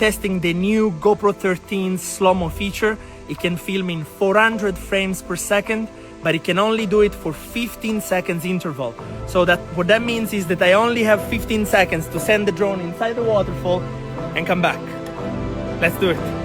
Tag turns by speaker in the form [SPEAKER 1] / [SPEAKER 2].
[SPEAKER 1] testing the new GoPro 13 slow-mo feature. It can film in 400 frames per second, but it can only do it for 15 seconds interval. So what that means is that I only have 15 seconds to send the drone inside the waterfall and come back. Let's do it.